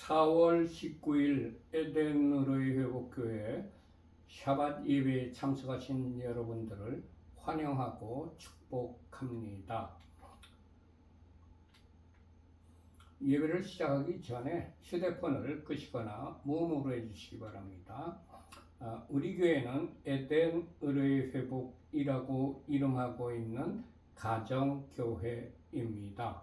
4월 19일 에덴으로의 회복교회 샤밧 예배에 참석하신 여러분들을 환영하고 축복합니다. 예배를 시작하기 전에 휴대폰을 끄시거나 무음으로 해주시기 바랍니다. 우리 교회는 에덴의뢰의 회복이라고 이름하고 있는 가정교회입니다.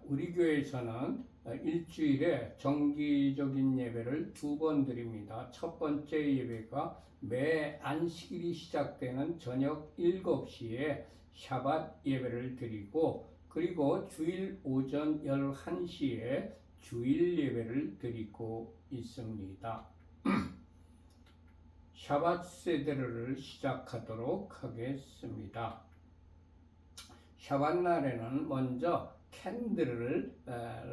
우리 교회에서는 일주일에 정기적인 예배를 2번 드립니다. 첫 번째 예배가 매 안식일이 시작되는 저녁 7시에 샤밧 예배를 드리고, 그리고 주일 오전 11시에 주일 예배를 드리고 있습니다. 샤밧 세데르를 시작하도록 하겠습니다. 샤밧 날에는 먼저 캔들을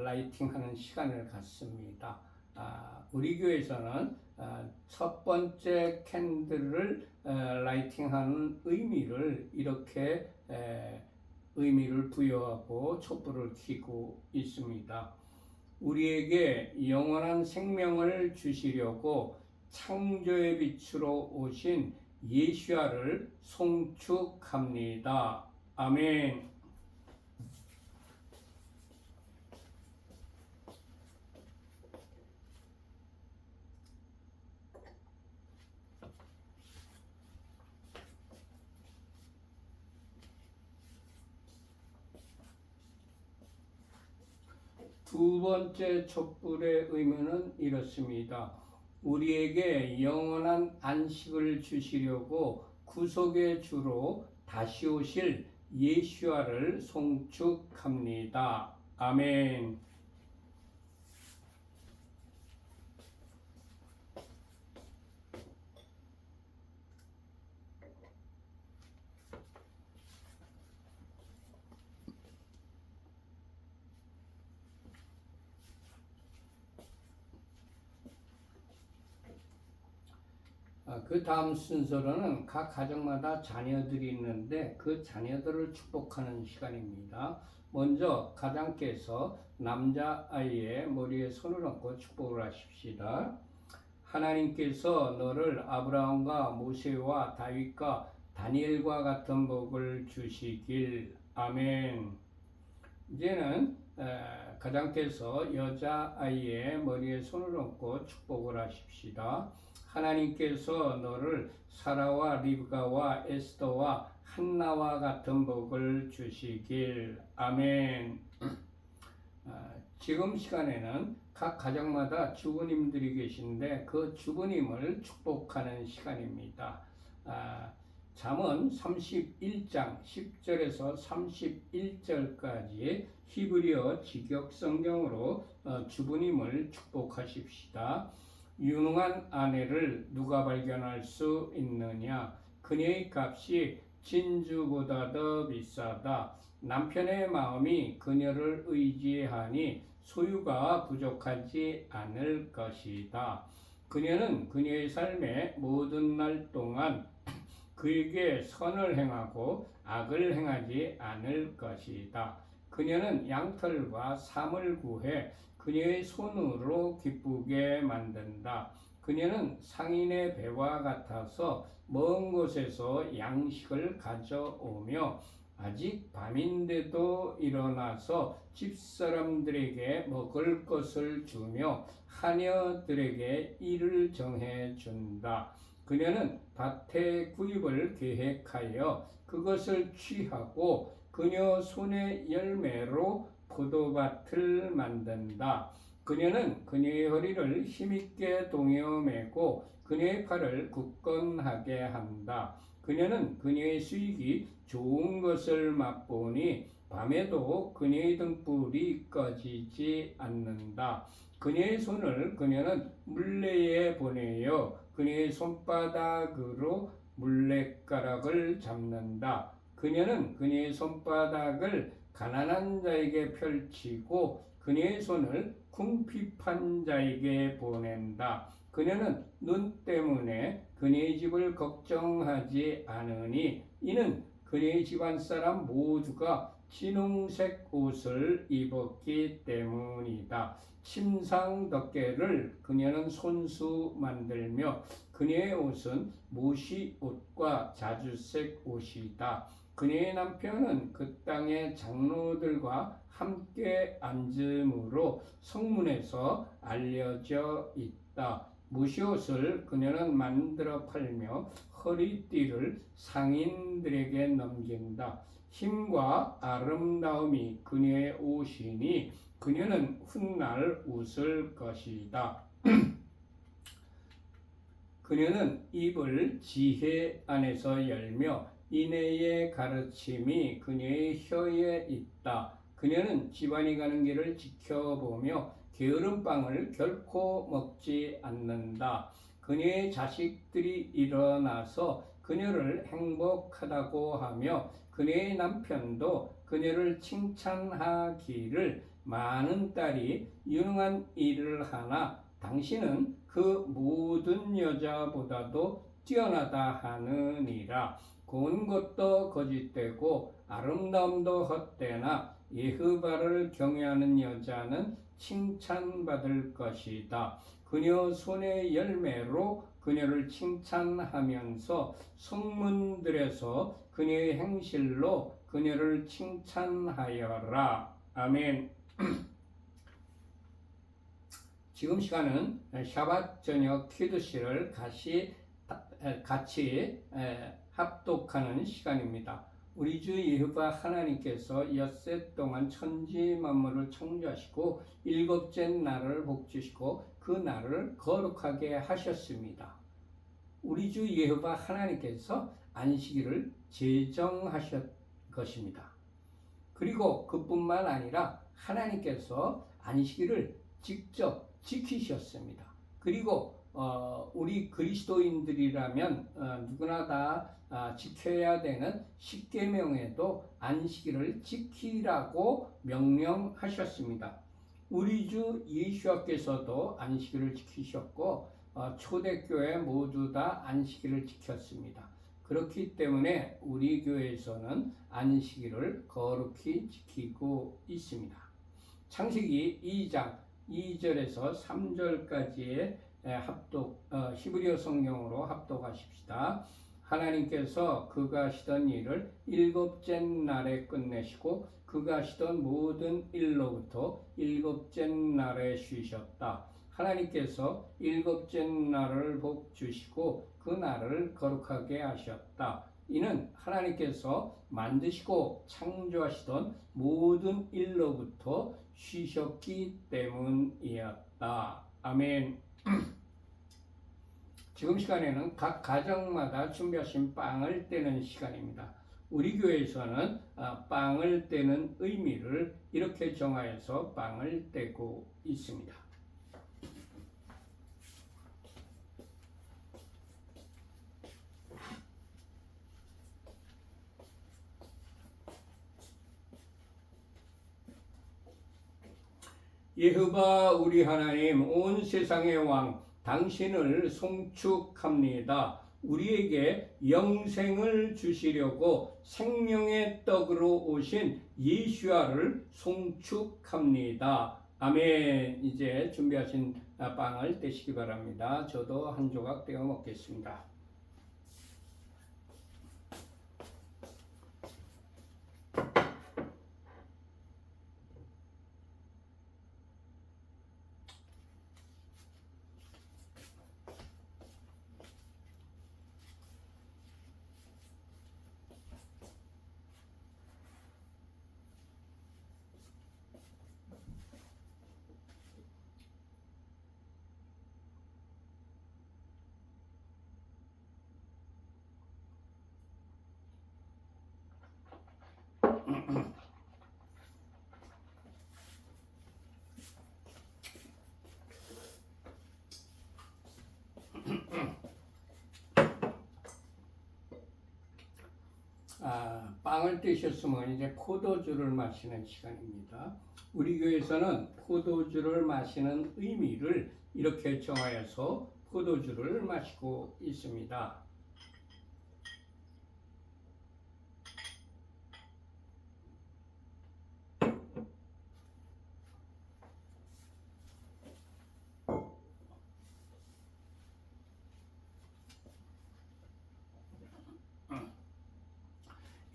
라이팅하는 시간을 갖습니다. 우리 교회에서는 첫 번째 캔들을 라이팅하는 의미를 이렇게 의미를 부여하고 촛불을 켜고 있습니다. 우리에게 영원한 생명을 주시려고 창조의 빛으로 오신 예수야를 송축합니다. 아멘. 두 번째 촛불의 의미는 이렇습니다. 우리에게 영원한 안식을 주시려고 구속의 주로 다시 오실 예수야를 송축합니다. 아멘. 그 다음 순서로는 각 가정마다 자녀들이 있는데 그 자녀들을 축복하는 시간입니다. 먼저 가장께서 남자아이의 머리에 손을 얹고 축복을 하십시다. 하나님께서 너를 아브라함과 모세와 다윗과 다니엘과 같은 복을 주시길. 아멘. 이제는 가장께서 여자아이의 머리에 손을 얹고 축복을 하십시다. 하나님께서 너를 사라와 리브가와 에스더와 한나와 같은 복을 주시길. 아멘. 지금 시간에는 각 가정마다 주부님들이 계신데 그 주부님을 축복하는 시간입니다. 잠언 31장 10절에서 31절까지 히브리어 직역 성경으로 주부님을 축복하십시다. 유능한 아내를 누가 발견할 수 있느냐? 그녀의 값이 진주보다 더 비싸다. 남편의 마음이 그녀를 의지하니 소유가 부족하지 않을 것이다. 그녀는 그녀의 삶의 모든 날 동안 그에게 선을 행하고 악을 행하지 않을 것이다. 그녀는 양털과 삼을 구해 그녀의 손으로 기쁘게 만든다. 그녀는 상인의 배와 같아서 먼 곳에서 양식을 가져오며 아직 밤인데도 일어나서 집사람들에게 먹을 것을 주며 하녀들에게 일을 정해준다. 그녀는 밭의 구입을 계획하여 그것을 취하고 그녀 손의 열매로 포도밭을 만든다. 그녀는 그녀의 허리를 힘있게 동여 매고 그녀의 팔을 굳건하게 한다. 그녀는 그녀의 수익이 좋은 것을 맛보니 밤에도 그녀의 등불이 꺼지지 않는다. 그녀의 손을 그녀는 물레에 보내어 그녀의 손바닥으로 물레가락을 잡는다. 그녀는 그녀의 손바닥을 가난한 자에게 펼치고 그녀의 손을 궁핍한 자에게 보낸다. 그녀는 눈 때문에 그녀의 집을 걱정하지 않으니 이는 그의 집안 사람 모두가 진홍색 옷을 입었기 때문이다. 침상 덮개를 그녀는 손수 만들며 그녀의 옷은 모시 옷과 자주색 옷이다. 그녀의 남편은 그 땅의 장로들과 함께 앉음으로 성문에서 알려져 있다. 모시옷을 그녀는 만들어 팔며 허리띠를 상인들에게 넘긴다. 힘과 아름다움이 그녀의 옷이니 그녀는 훗날 웃을 것이다. 그녀는 입을 지혜 안에서 열며 인애의 가르침이 그녀의 혀에 있다. 그녀는 집안이 가는 길을 지켜보며 게으른 빵을 결코 먹지 않는다. 그녀의 자식들이 일어나서 그녀를 행복하다고 하며 그녀의 남편도 그녀를 칭찬하기를 많은 딸이 유능한 일을 하나 당신은 그 모든 여자보다도 뛰어나다 하느니라. 고운 것도 거짓되고 아름다움도 헛되나 예흐바를 경외하는 여자는 칭찬받을 것이다. 그녀 손의 열매로 그녀를 칭찬하면서 성문들에서 그녀의 행실로 그녀를 칭찬하여라. 아멘. 지금 시간은 샤밧 저녁 키두시를 같이 합독하는 시간입니다. 우리 주 여호와 하나님께서 엿새 동안 천지 만물을 창조하시고 일곱째 날을 복주시고 그 날을 거룩하게 하셨습니다. 우리 주 여호와 하나님께서 안식일을 제정하셨 것입니다. 그리고 그뿐만 아니라 하나님께서 안식일을 직접 지키셨습니다. 그리고 우리 그리스도인들이라면 누구나 다 지켜야 되는 십계명에도 안식일을 지키라고 명령하셨습니다. 우리 주 예수께서도 안식일을 지키셨고 초대교회 모두 다 안식일을 지켰습니다. 그렇기 때문에 우리 교회에서는 안식일을 거룩히 지키고 있습니다. 창세기 2장 2절에서 3절까지의 히브리어 성경으로 합독하십시다. 하나님께서 그가 하시던 일을 일곱째 날에 끝내시고 그가 하시던 모든 일로부터 일곱째 날에 쉬셨다. 하나님께서 일곱째 날을 복주시고 그 날을 거룩하게 하셨다. 이는 하나님께서 만드시고 창조하시던 모든 일로부터 쉬셨기 때문이었다. 아멘. 지금 시간에는 각 가정마다 준비하신 빵을 떼는 시간입니다. 우리 교회에서는 빵을 떼는 의미를 이렇게 정하여서 빵을 떼고 있습니다. 여호와 우리 하나님, 온 세상의 왕 당신을 송축합니다. 우리에게 영생을 주시려고 생명의 떡으로 오신 예수와를 송축합니다. 아멘. 이제 준비하신 빵을 떼시기 바랍니다. 저도 한 조각 떼어 먹겠습니다. 빵을 떼셨으면 이제 포도주를 마시는 시간입니다. 우리 교회에서는 포도주를 마시는 의미를 이렇게 정하여서 포도주를 마시고 있습니다.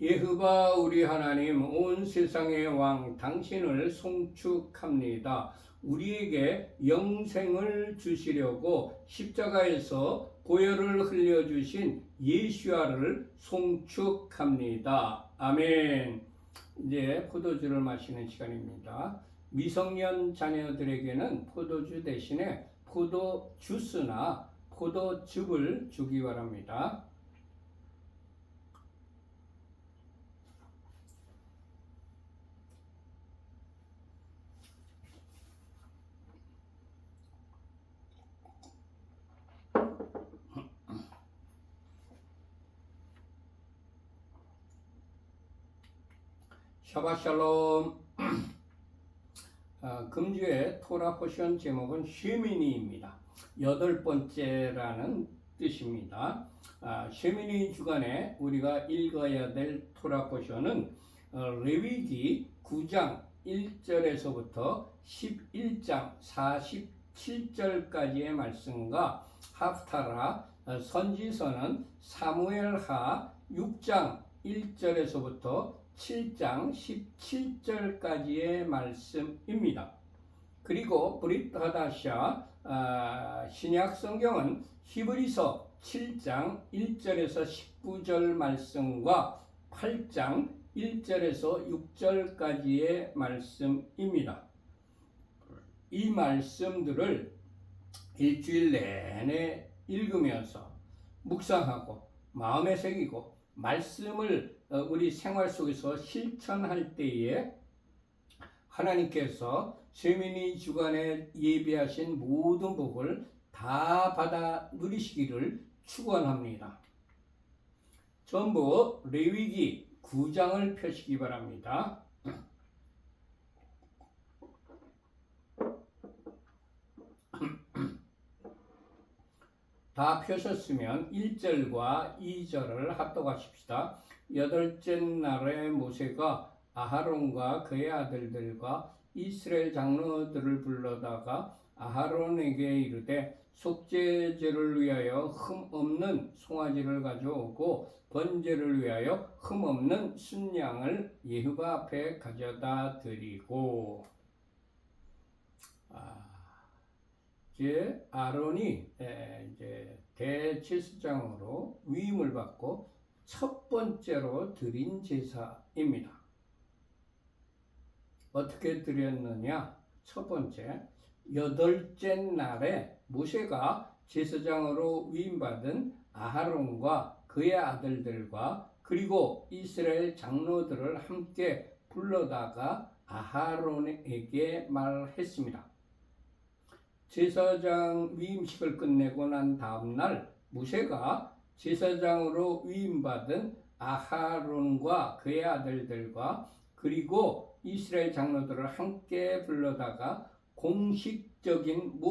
예hov아 우리 하나님 온 세상의 왕 당신을 송축합니다. 우리에게 영생을 주시려고 십자가에서 보혈을 흘려주신 예수아를 송축합니다. 아멘. 이제 포도주를 마시는 시간입니다. 미성년 자녀들에게는 포도주 대신에 포도 주스나 포도즙을 주기 바랍니다. 샤바샬롬. 금주의 토라 포션 제목은 쉐미니입니다. 여덟 번째라는 뜻입니다. 쉐미니 주간에 우리가 읽어야 될 토라 포션은 레위기 9장 1절에서부터 11장 47절까지의 말씀과 하프타라 선지서는 사무엘하 6장 1절에서부터 7장 17절까지의 말씀입니다. 그리고 브릿 하다샤 신약 성경은 히브리서 7장 1절에서 19절 말씀과 8장 1절에서 6절까지의 말씀입니다. 이 말씀들을 일주일 내내 읽으면서 묵상하고 마음에 새기고 말씀을 우리 생활 속에서 실천할 때에 하나님께서 쉐미니 주간에 예비하신 모든 복을 다 받아 누리시기를 축원합니다. 전부 레위기 9장을 펴시기 바랍니다. 다 펴셨으면 1절과 2절을 합독하십시다. 여덟째 날에 모세가 아하론과 그의 아들들과 이스라엘 장로들을 불러다가 아하론에게 이르되 속죄제를 위하여 흠 없는 송아지를 가져오고 번제를 위하여 흠 없는 순양을 예hov아 앞에 가져다 드리고. 이제 아론이 이제 대제사장으로 위임을 받고 첫 번째로 드린 제사입니다. 어떻게 드렸느냐? 첫 번째, 여덟째 날에 모세가 제사장으로 위임받은 아하론과 그의 아들들과 그리고 이스라엘 장로들을 함께 불러다가 아하론에게 말했습니다. 제사장 위임식을 끝내고 난 다음날 모세가 제사장으로 위임받은 아하론과 그의 아들들과 그리고 이스라엘 장로들을 함께 불러다가 공식적인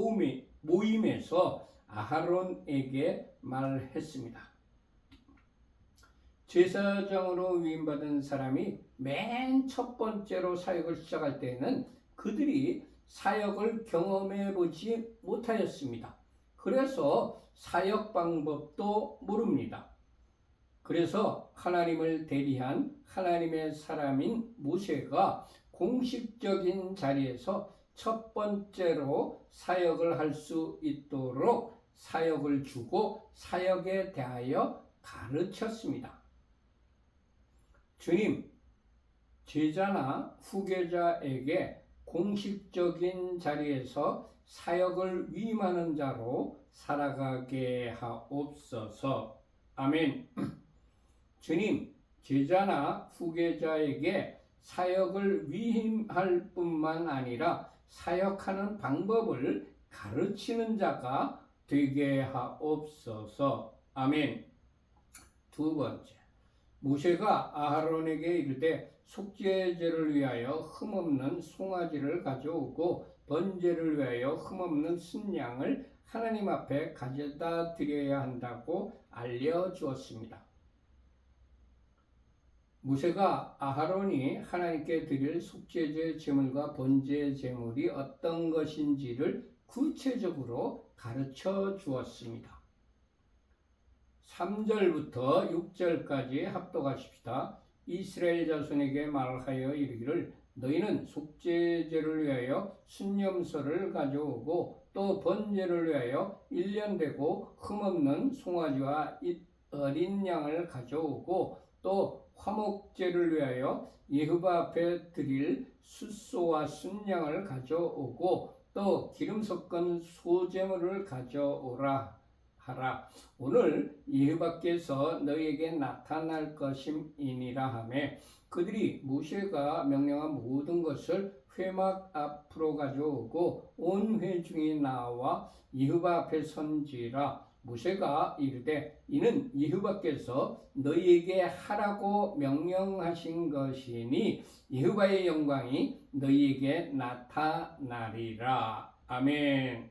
모임에서 아하론에게 말했습니다. 제사장으로 위임받은 사람이 맨 첫 번째로 사역을 시작할 때에는 그들이 사역을 경험해 보지 못하였습니다. 그래서 사역 방법도 모릅니다. 그래서 하나님을 대리한 하나님의 사람인 모세가 공식적인 자리에서 첫 번째로 사역을 할 수 있도록 사역을 주고 사역에 대하여 가르쳤습니다. 주님, 제자나 후계자에게 공식적인 자리에서 사역을 위임하는 자로 살아가게 하옵소서. 아멘. 주님, 제자나 후계자에게 사역을 위임할 뿐만 아니라 사역하는 방법을 가르치는 자가 되게 하옵소서. 아멘. 두 번째, 모세가 아하론에게 이르되 속죄제를 위하여 흠없는 송아지를 가져오고 번제를 위하여 흠없는 순양을 하나님 앞에 가져다 드려야 한다고 알려주었습니다. 모세가 아하론이 하나님께 드릴 속죄제 제물과 번제 제물이 어떤 것인지를 구체적으로 가르쳐 주었습니다. 3절부터 6절까지 합독하십시다. 이스라엘 자손에게 말하여 이르기를 너희는 속죄제를 위하여 순념소를 가져오고 또 번제를 위하여 1년 되고 흠없는 송아지와 어린 양을 가져오고 또 화목제를 위하여 여호와 앞에 드릴 숫소와 순양을 가져오고 또 기름 섞은 소제물을 가져오라 하라. 오늘 여호와께서 너희에게 나타날 것임이니라 하매 그들이 모세가 명령한 모든 것을 회막 앞으로 가져오고 온 회중이 나와 여호와 앞에 선지라. 모세가 이르되 이는 여호와께서 너희에게 하라고 명령하신 것이니 여호와의 영광이 너희에게 나타나리라. 아멘.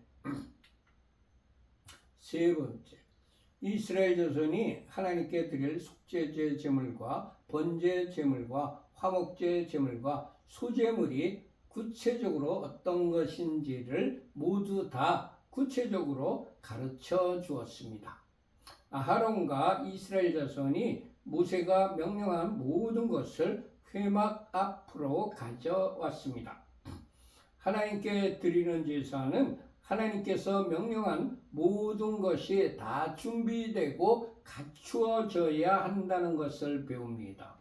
세 번째, 이스라엘 자손이 하나님께 드릴 속죄제 제물과 번제 제물과 화목제 제물과 소제물이 구체적으로 어떤 것인지를 모두 다 구체적으로 가르쳐 주었습니다. 아하론과 이스라엘 자손이 모세가 명령한 모든 것을 회막 앞으로 가져왔습니다. 하나님께 드리는 제사는 하나님께서 명령한 모든 것이 다 준비되고 갖추어져야 한다는 것을 배웁니다.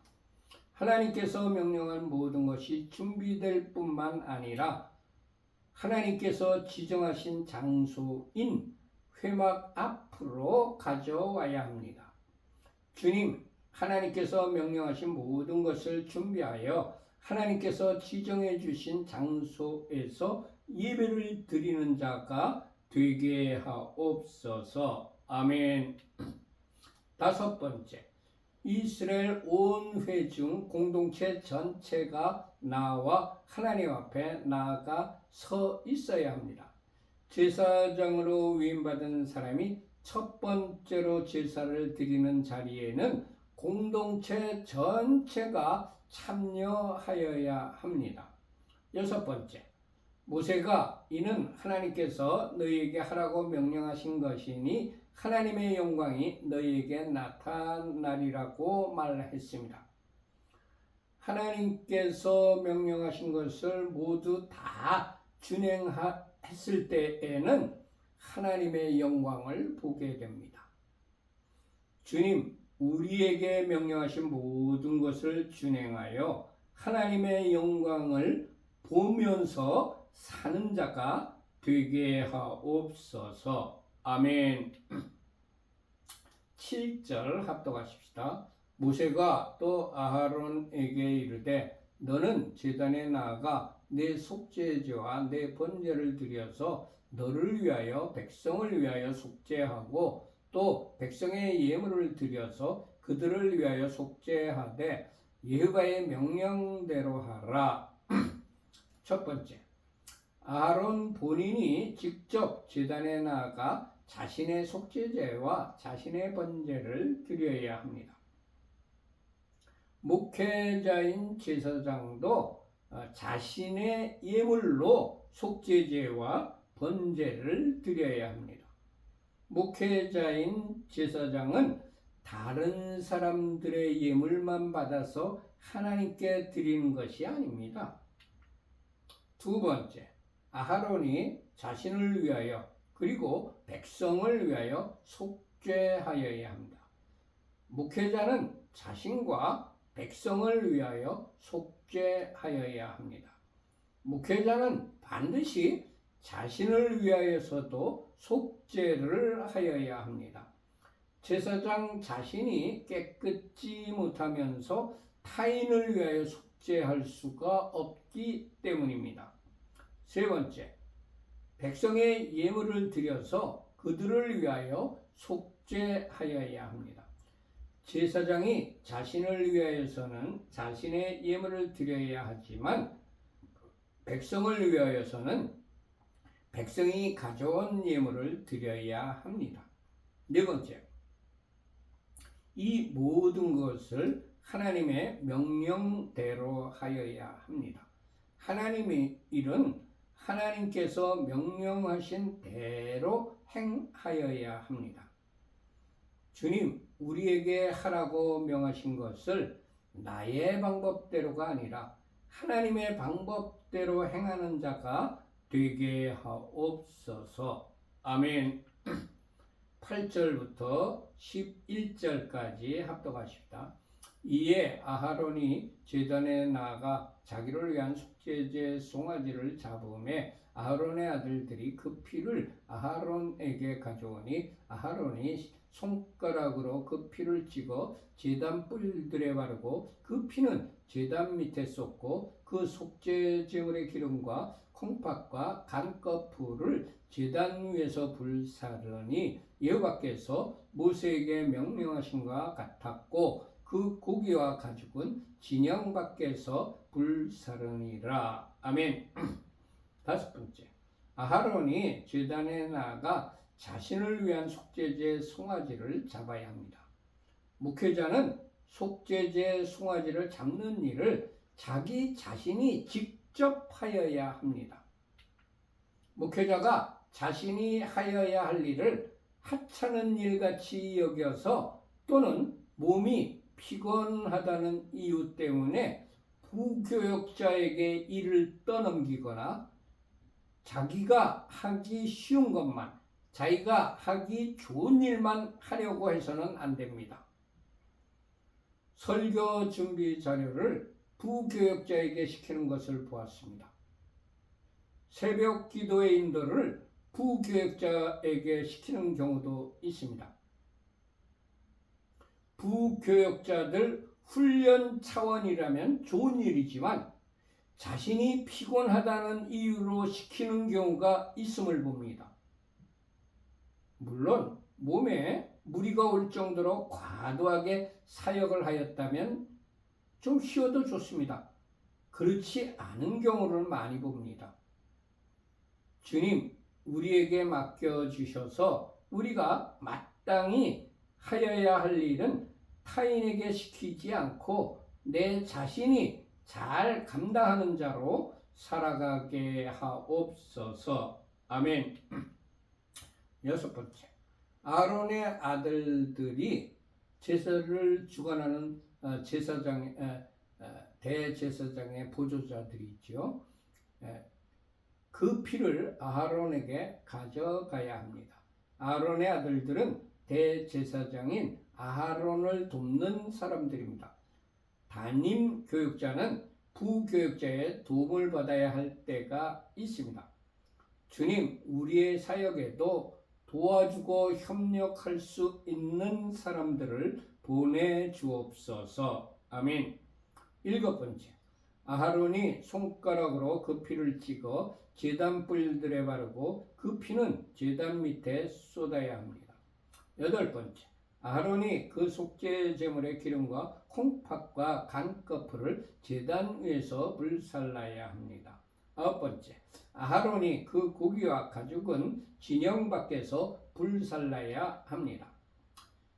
하나님께서 명령한 모든 것이 준비될 뿐만 아니라 하나님께서 지정하신 장소인 회막 앞으로 가져와야 합니다. 주님, 하나님께서 명령하신 모든 것을 준비하여 하나님께서 지정해 주신 장소에서 예배를 드리는 자가 되게 하옵소서. 아멘. 다섯 번째, 이스라엘 온 회중 공동체 전체가 나와 하나님 앞에 나아가 서 있어야 합니다. 제사장으로 위임받은 사람이 첫 번째로 제사를 드리는 자리에는 공동체 전체가 참여하여야 합니다. 여섯 번째, 모세가 이는 하나님께서 너희에게 하라고 명령하신 것이니 하나님의 영광이 너희에게 나타나리라고 말했습니다. 하나님께서 명령하신 것을 모두 다 준행했을 때에는 하나님의 영광을 보게 됩니다. 주님, 우리에게 명령하신 모든 것을 준행하여 하나님의 영광을 보면서 사는 자가 되게 하옵소서. 아멘. 7절 합독하십시다. 모세가 또 아하론에게 이르되 너는 제단에 나아가 내 속죄제와 내 번제를 드려서 너를 위하여 백성을 위하여 속죄하고 또 백성의 예물을 드려서 그들을 위하여 속죄하되 여호와의 명령대로 하라. 첫 번째, 아하론 본인이 직접 제단에 나아가 자신의 속죄제와 자신의 번제를 드려야 합니다. 목회자인 제사장도 자신의 예물로 속죄제와 번제를 드려야 합니다. 목회자인 제사장은 다른 사람들의 예물만 받아서 하나님께 드리는 것이 아닙니다. 두 번째, 아하론이 자신을 위하여 그리고 백성을 위하여 속죄하여야 합니다. 목회자는 자신과 백성을 위하여 속죄하여야 합니다. 목회자는 반드시 자신을 위하여서도 속죄를 하여야 합니다. 제사장 자신이 깨끗지 못하면서 타인을 위하여 속죄할 수가 없기 때문입니다. 세 번째, 백성의 예물을 드려서 그들을 위하여 속죄하여야 합니다. 제사장이 자신을 위하여서는 자신의 예물을 드려야 하지만 백성을 위하여서는 백성이 가져온 예물을 드려야 합니다. 네 번째, 이 모든 것을 하나님의 명령대로 하여야 합니다. 하나님의 일은 하나님께서 명령하신 대로 행하여야 합니다. 주님, 우리에게 하라고 명하신 것을 나의 방법대로가 아니라 하나님의 방법대로 행하는 자가 되게 하옵소서. 아멘. 8절부터 11절까지 합독하십니다. 이에 아하론이 제단에 나아가 자기를 위한 속죄제 송아지를 잡음에 아하론의 아들들이 그 피를 아하론에게 가져오니 아하론이 손가락으로 그 피를 찍어 제단 뿔들에 바르고 그 피는 제단 밑에 쏟고 그 속죄 제물의 기름과 콩팥과 간꺼풀을 제단 위에서 불사르니 여호와께서 모세에게 명령하신 것 같았고 그 고기와 가죽은 진영 밖에서 불사르니라. 아멘. 5번째, 아하론이 제단에 나아가 자신을 위한 속죄제 송아지를 잡아야 합니다. 목회자는 속죄제 송아지를 잡는 일을 자기 자신이 직접 하여야 합니다. 목회자가 자신이 하여야 할 일을 하찮은 일같이 여겨서 또는 몸이 피곤하다는 이유 때문에 부교역자에게 일을 떠넘기거나 자기가 하기 쉬운 것만, 자기가 하기 좋은 일만 하려고 해서는 안 됩니다. 설교 준비 자료를 부교역자에게 시키는 것을 보았습니다. 새벽 기도의 인도를 부교역자에게 시키는 경우도 있습니다. 부교역자들 훈련 차원이라면 좋은 일이지만 자신이 피곤하다는 이유로 시키는 경우가 있음을 봅니다. 물론 몸에 무리가 올 정도로 과도하게 사역을 하였다면 좀 쉬어도 좋습니다. 그렇지 않은 경우를 많이 봅니다. 주님, 우리에게 맡겨주셔서 우리가 마땅히 하여야 할 일은 타인에게 시키지 않고 내 자신이 잘 감당하는 자로 살아가게 하옵소서. 아멘. 6번째, 아론의 아들들이 제사를 주관하는 대제사장의 보조자들이 있죠. 그 피를 아론에게 가져가야 합니다. 아론의 아들들은 대제사장인 아론을 돕는 사람들입니다. 담임 교육자는 부교육자의 도움을 받아야 할 때가 있습니다. 주님, 우리의 사역에도 도와주고 협력할 수 있는 사람들을 보내주옵소서. 아멘. 7번째, 아론이 손가락으로 그 피를 찍어 제단 뿔들에 바르고 그 피는 제단 밑에 쏟아야 합니다. 8번째, 아론이 그 속죄 제물의 기름과 콩팥과 간꺼풀을 제단 위에서 불살라야 합니다. 9번째, 아론이 그 고기와 가죽은 진영 밖에서 불살라야 합니다.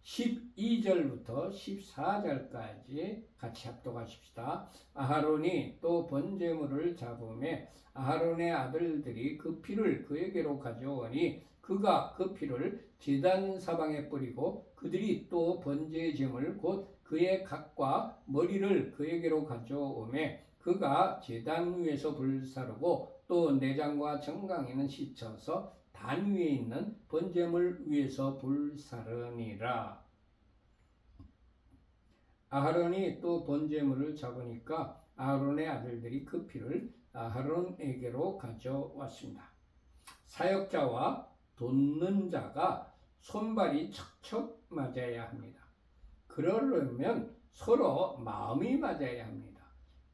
12절부터 14절까지 같이 합독하십시다. 아론이 또 번제물을 잡음에 아론의 아들들이 그 피를 그에게로 가져오니 그가 그 피를 제단 사방에 뿌리고 그들이 또 번제제물 곧 그의 각과 머리를 그에게로 가져오매 그가 제단 위에서 불사르고 또 내장과 정강이는 씻어서 단 위에 있는 번제물 위에서 불사르니라. 아론이 또 번제물을 잡으니까 아론의 아들들이 그 피를 아론에게로 가져왔습니다. 사역자와 돕는 자가 손발이 척척 맞아야 합니다. 그러려면 서로 마음이 맞아야 합니다.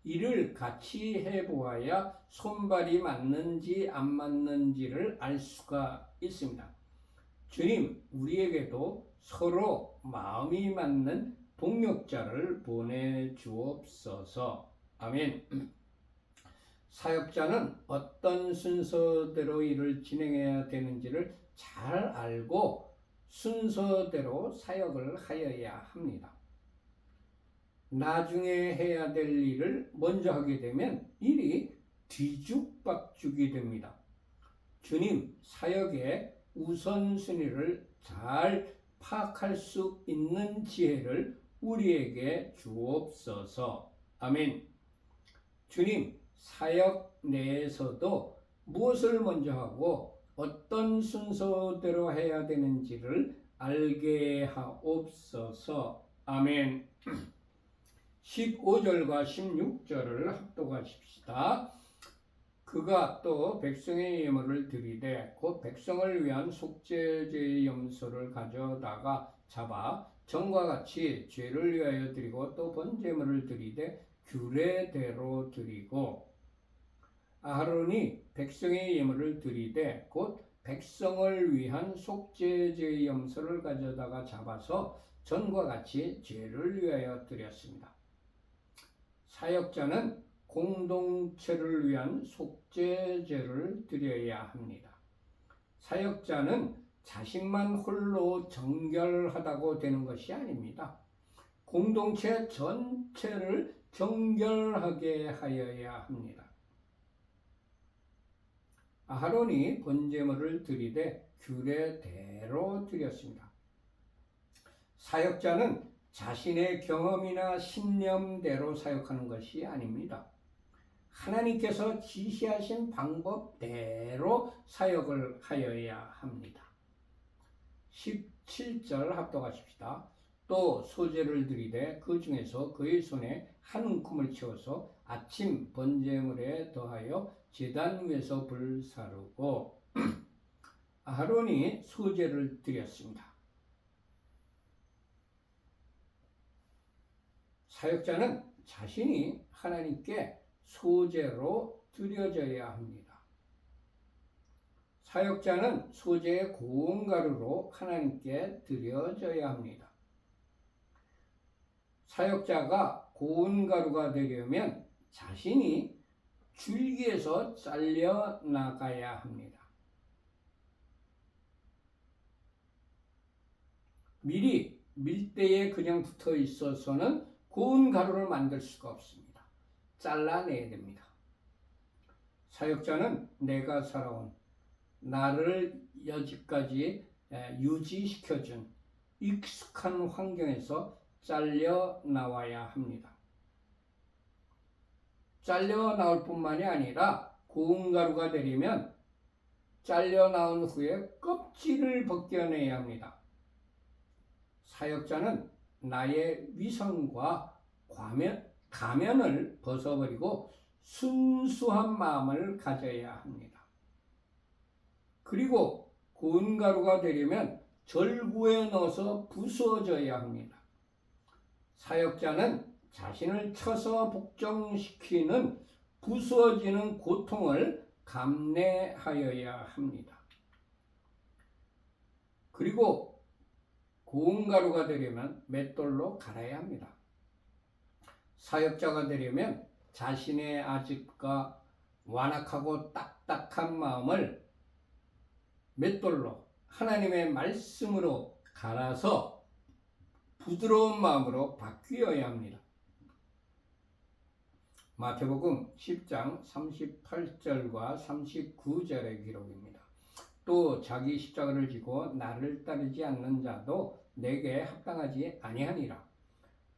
이를 같이 해보아야 손발이 맞는지 안 맞는지를 알 수가 있습니다. 주님, 우리에게도 서로 마음이 맞는 동역자를 보내주옵소서. 아멘. 사역자는 어떤 순서대로 일을 진행해야 되는지를 잘 알고 순서대로 사역을 하여야 합니다. 나중에 해야 될 일을 먼저 하게 되면 일이 뒤죽박죽이 됩니다. 주님, 사역의 우선순위를 잘 파악할 수 있는 지혜를 우리에게 주옵소서. 아멘. 주님, 사역 내에서도 무엇을 먼저 하고 어떤 순서대로 해야 되는지를 알게 하옵소서. 아멘. 15절과 16절을 합독하십시다. 그가 또 백성의 예물을 드리되 곧 백성을 위한 속죄제의 염소를 가져다가 잡아 전과 같이 죄를 위하여 드리고 또 번제물을 드리되 규례대로 드리고 아하론이 백성의 예물을 드리되 곧 백성을 위한 속죄제의 염소를 가져다가 잡아서 전과 같이 죄를 위하여 드렸습니다. 사역자는 공동체를 위한 속죄제를 드려야 합니다. 사역자는 자신만 홀로 정결하다고 되는 것이 아닙니다. 공동체 전체를 정결하게 하여야 합니다. 아하론이 번제물을 드리되 규례대로 드렸습니다. 사역자는 자신의 경험이나 신념대로 사역하는 것이 아닙니다. 하나님께서 지시하신 방법대로 사역을 하여야 합니다. 17절 합독하십시다. 또 소제를 드리되 그 중에서 그의 손에 한 움큼을 채워서 아침 번제물에 더하여 제단 위에서 불사르고 아하론이 소제를 드렸습니다. 사역자는 자신이 하나님께 소제로 드려져야 합니다. 사역자는 소제의 고운 가루로 하나님께 드려져야 합니다. 사역자가 고운 가루가 되려면 자신이 줄기에서 잘려 나가야 합니다. 밀이 밀대에 그냥 붙어 있어서는 고운 가루를 만들 수가 없습니다. 잘라내야 됩니다. 사역자는 내가 살아온 나를 여지까지 유지시켜준 익숙한 환경에서 잘려 나와야 합니다. 잘려 나올 뿐만이 아니라 고운 가루가 되려면 잘려 나온 후에 껍질을 벗겨내야 합니다. 사역자는 나의 위선과 가면을 벗어버리고 순수한 마음을 가져야 합니다. 그리고 고운 가루가 되려면 절구에 넣어서 부수어져야 합니다. 사역자는 자신을 쳐서 복종시키는 부수어지는 고통을 감내하여야 합니다. 그리고 고운 가루가 되려면 맷돌로 갈아야 합니다. 사역자가 되려면 자신의 아집과 완악하고 딱딱한 마음을 맷돌로 하나님의 말씀으로 갈아서 부드러운 마음으로 바뀌어야 합니다. 마태복음 10장 38절과 39절의 기록입니다. 또 자기 십자가를 지고 나를 따르지 않는 자도 내게 합당하지 아니하니라.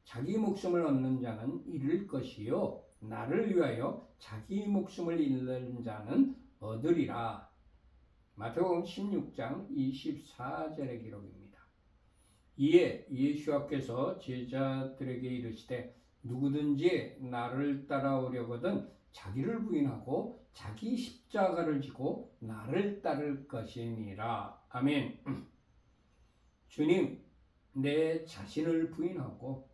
자기 목숨을 얻는 자는 잃을 것이요 나를 위하여 자기 목숨을 잃는 자는 얻으리라. 마태복음 16장 24절의 기록입니다. 이에 예수께서 제자들에게 이르시되 누구든지 나를 따라오려거든 자기를 부인하고 자기 십자가를 지고 나를 따를 것이니라. 아멘. 주님, 내 자신을 부인하고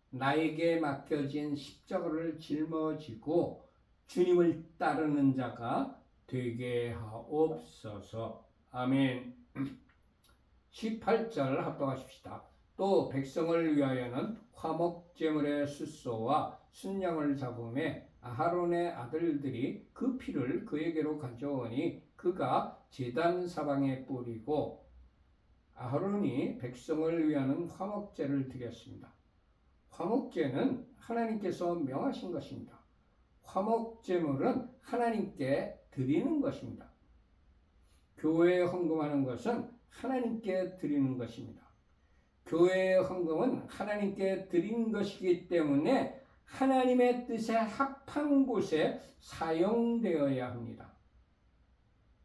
나에게 맡겨진 십자가를 짊어지고 주님을 따르는 자가 되게 하옵소서. 아멘. 18절 합독하십시다. 또 백성을 위하여는 화목제물의 숫소와 순양을 잡음에 아하론의 아들들이 그 피를 그에게로 가져오니 그가 제단 사방에 뿌리고 아하론이 백성을 위하는 화목제를 드렸습니다. 화목제는 하나님께서 명하신 것입니다. 화목제물은 하나님께 드리는 것입니다. 교회에 헌금하는 것은 하나님께 드리는 것입니다. 교회의 헌금은 하나님께 드린 것이기 때문에 하나님의 뜻에 합한 곳에 사용되어야 합니다.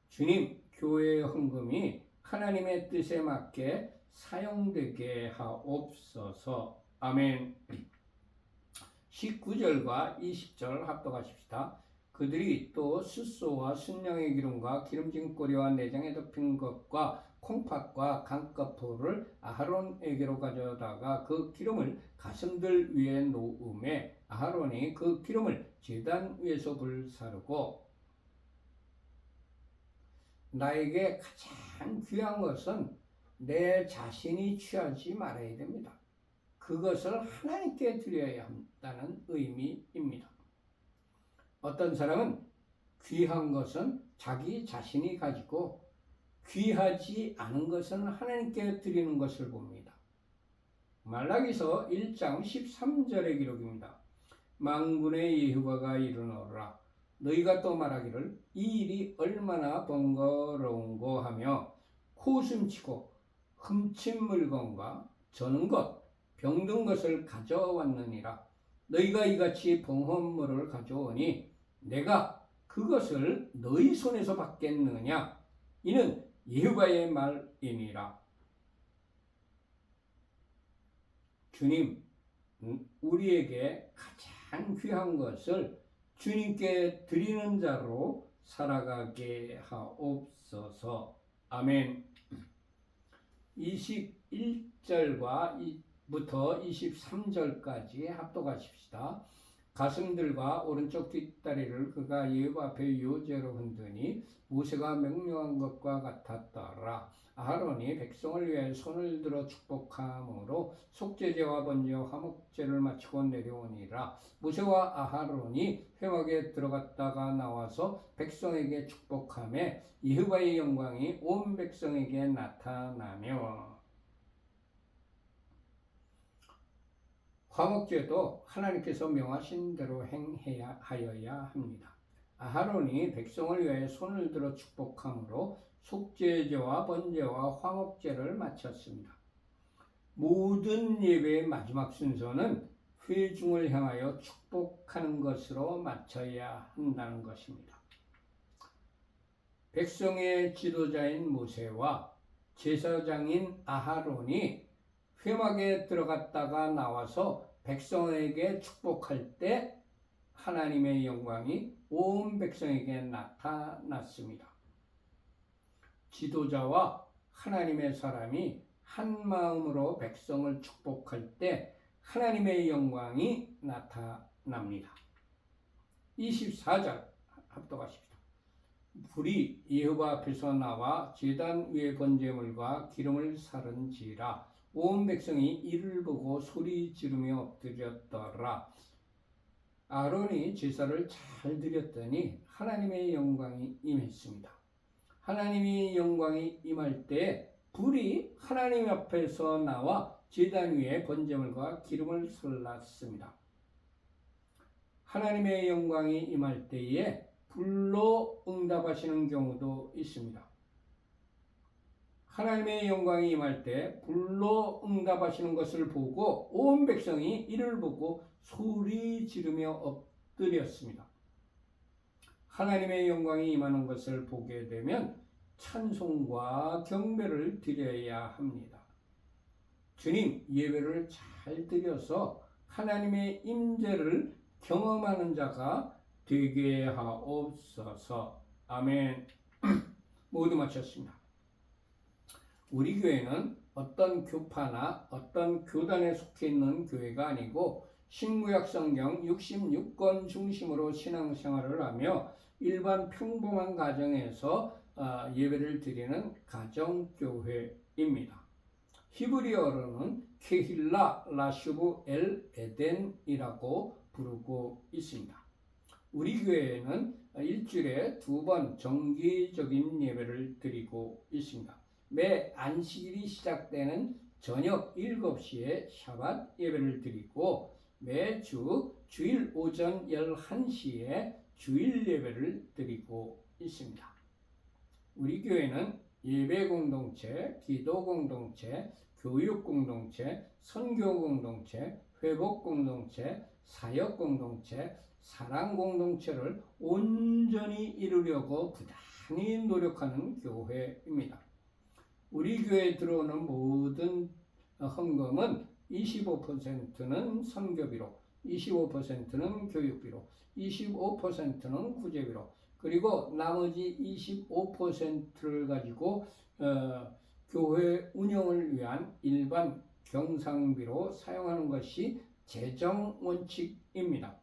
주님, 교회의 헌금이 하나님의 뜻에 맞게 사용되게 하옵소서. 아멘. 19절과 20절 합독하십시다. 그들이 또 숫소와 순양의 기름과 기름진 꼬리와 내장에 덮인 것과 콩팥과 강가포를 아하론에게로 가져다가 그 기름을 가슴들 위에 놓음에 아하론이 그 기름을 제단 위에서 불사르고, 나에게 가장 귀한 것은 내 자신이 취하지 말아야 됩니다. 그것을 하나님께 드려야 한다는 의미입니다. 어떤 사람은 귀한 것은 자기 자신이 가지고 귀하지 않은 것은 하나님께 드리는 것을 봅니다. 말라기서 1장 13절의 기록입니다. 만군의 여호와가 이르노라. 너희가 또 말하기를 이 일이 얼마나 번거로운고 하며 코숨치고 훔친 물건과 저는 것, 병든 것을 가져왔느니라. 너희가 이같이 봉헌물을 가져오니 내가 그것을 너희 손에서 받겠느냐? 이는 여호와의 말이니라. 주님, 우리에게 가장 귀한 것을 주님께 드리는 자로 살아가게 하옵소서. 아멘. 21절과 부터 23절까지 합독하십시다. 가슴들과 오른쪽 뒷다리를 그가 여호와 앞에 요제로 흔드니 모세가 명령한 것과 같았더라. 아하론이 백성을 위해 손을 들어 축복함으로 속죄제와 번제와 화목제를 마치고 내려오니라. 모세와 아하론이 회막에 들어갔다가 나와서 백성에게 축복하매 여호와의 영광이 온 백성에게 나타나며, 화목제도 하나님께서 명하신 대로 행해야 하여야 합니다. 아하론이 백성을 위해 손을 들어 축복함으로 속죄제와 번제와 화목제를 마쳤습니다. 모든 예배의 마지막 순서는 회중을 향하여 축복하는 것으로 마쳐야 한다는 것입니다. 백성의 지도자인 모세와 제사장인 아하론이 회막에 들어갔다가 나와서 백성에게 축복할 때 하나님의 영광이 온 백성에게 나타났습니다. 지도자와 하나님의 사람이 한 마음으로 백성을 축복할 때 하나님의 영광이 나타납니다. 24절 합독하십시다. 불이 여호와 앞에서 나와 제단 위에 번제물과 기름을 사른지라. 온 백성이 이를 보고 소리 지르며 엎드렸더라. 아론이 제사를 잘 드렸더니 하나님의 영광이 임했습니다. 하나님의 영광이 임할 때 불이 하나님 앞에서 나와 제단 위에 번제물과 기름을 설랐습니다. 하나님의 영광이 임할 때에 불로 응답하시는 경우도 있습니다. 하나님의 영광이 임할 때 불로 응답하시는 것을 보고 온 백성이 이를 보고 소리 지르며 엎드렸습니다. 하나님의 영광이 임하는 것을 보게 되면 찬송과 경배를 드려야 합니다. 주님, 예배를 잘 드려서 하나님의 임재를 경험하는 자가 되게 하옵소서. 아멘. 모두 마쳤습니다. 우리 교회는 어떤 교파나 어떤 교단에 속해 있는 교회가 아니고 신구약 성경 66권 중심으로 신앙생활을 하며 일반 평범한 가정에서 예배를 드리는 가정교회입니다. 히브리어로는 케힐라 라슈브 엘 에덴이라고 부르고 있습니다. 우리 교회는 일주일에 2번 정기적인 예배를 드리고 있습니다. 매 안식일이 시작되는 저녁 7시에 샤밧 예배를 드리고 매주 주일 오전 11시에 주일 예배를 드리고 있습니다. 우리 교회는 예배 공동체, 기도 공동체, 교육 공동체, 선교 공동체, 회복 공동체, 사역 공동체, 사랑 공동체를 온전히 이루려고 부단히 노력하는 교회입니다. 우리 교회에 들어오는 모든 헌금은 25%는 선교비로, 25%는 교육비로, 25%는 구제비로, 그리고 나머지 25%를 가지고 교회 운영을 위한 일반 경상비로 사용하는 것이 재정 원칙입니다.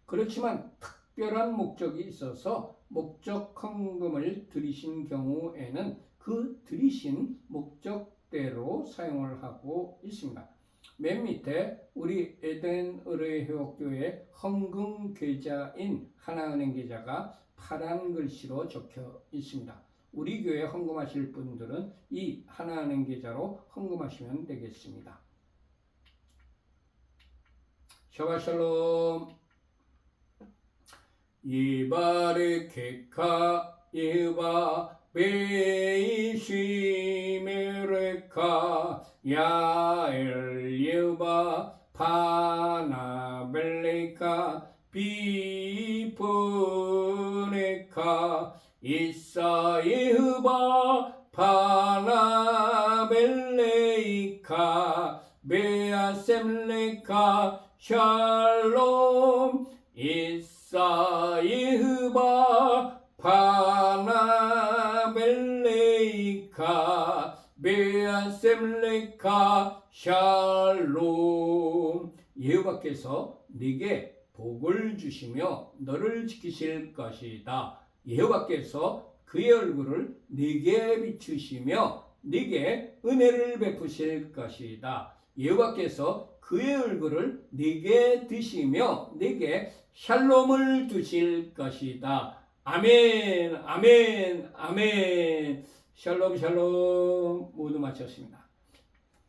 그렇지만 특별한 목적이 있어서 목적 헌금을 들이신 경우에는 그 들이신 목적대로 사용을 하고 있습니다. 맨 밑에 우리 에덴 의뢰회복교회 헌금 계좌인 하나은행 계좌가 파란 글씨로 적혀 있습니다. 우리 교회 헌금하실 분들은 이 하나은행 계좌로 헌금하시면 되겠습니다. 샤바샬롬. 이바르케카 이바 베이시메레카 야엘예바 파나벨레카 비프네카 이사예흐바 파나벨레이카 베아셈레카 샬롬 이사예흐바 파나벨레이카 베아셈레카 샬롬. 여호와께서 네게 복을 주시며 너를 지키실 것이다. 여호와께서 그의 얼굴을 네게 비추시며 네게 은혜를 베푸실 것이다. 여호와께서 그의 얼굴을 네게 드시며 네게 샬롬을 두실 것이다. 아멘, 아멘, 아멘. 샬롬, 샬롬. 모두 마쳤습니다.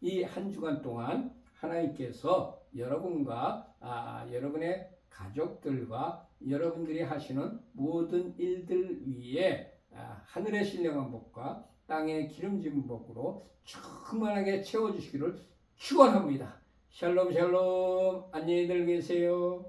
이 한 주간 동안 하나님께서 여러분과 여러분의 가족들과 여러분들이 하시는 모든 일들 위에 하늘의 신령한 복과 땅의 기름진 복으로 충만하게 채워주시기를 축원합니다. 샬롬 샬롬. 안녕히들 계세요.